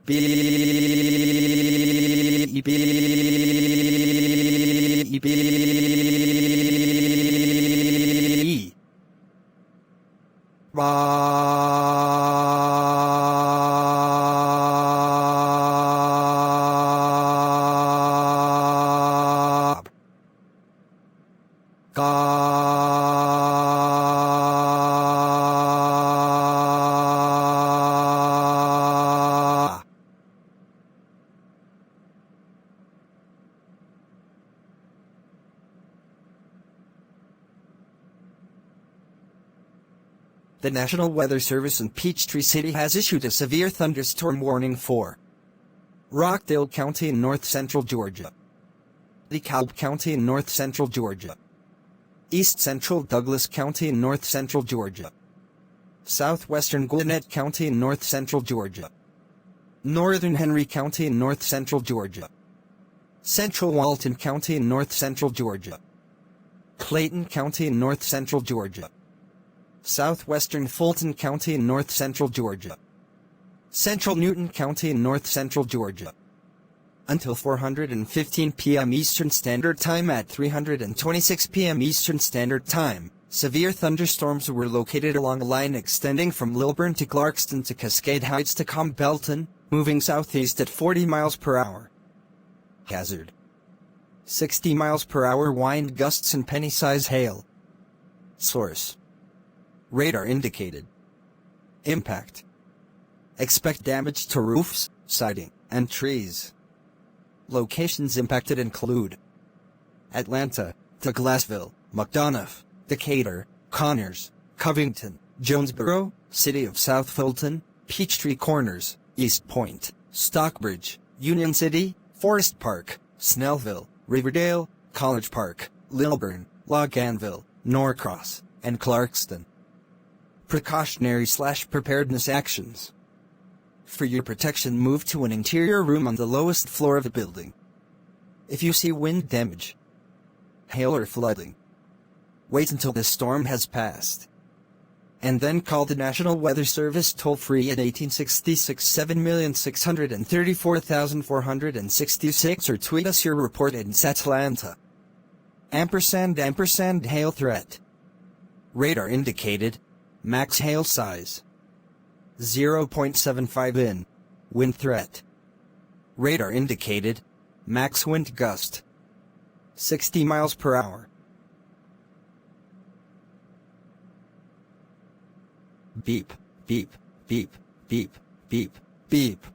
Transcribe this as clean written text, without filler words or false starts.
Beep. Bob. The National Weather Service in Peachtree City has issued a severe thunderstorm warning for Rockdale County in north-central Georgia, DeKalb County in north-central Georgia, east-central Douglas County in north-central Georgia, southwestern Gwinnett County in north-central Georgia, northern Henry County in north-central Georgia, central Walton County in north-central Georgia, Clayton County in north-central Georgia, southwestern Fulton County in north-central Georgia, central Newton County in north-central Georgia. Until 4:15 p.m. Eastern Standard Time at 3:26 p.m. Eastern Standard Time, severe thunderstorms were located along a line extending from Lilburn to Clarkston to Cascade Heights to Campbellton, moving southeast at 40 miles per hour. Hazard: 60 miles per hour wind gusts and penny-size hail. Source: radar indicated. Impact: expect damage to roofs, siding, and trees. Locations impacted include Atlanta, Douglasville, McDonough, Decatur, Conyers, Covington, Jonesboro, City of South Fulton, Peachtree Corners, East Point, Stockbridge, Union City, Forest Park, Snellville, Riverdale, College Park, Lilburn, Loganville, Norcross, and Clarkston. Precautionary/preparedness actions. For your protection, move to an interior room on the lowest floor of the building. If you see wind damage, hail or flooding, wait until the storm has passed. And then call the National Weather Service toll-free at 1866-7,634,466 or tweet us your report in Atlanta. & hail threat. Radar indicated. Max hail size 0.75 in. Wind threat. Radar indicated. Max wind gust 60 miles per hour. Beep, beep, beep, beep, beep, beep.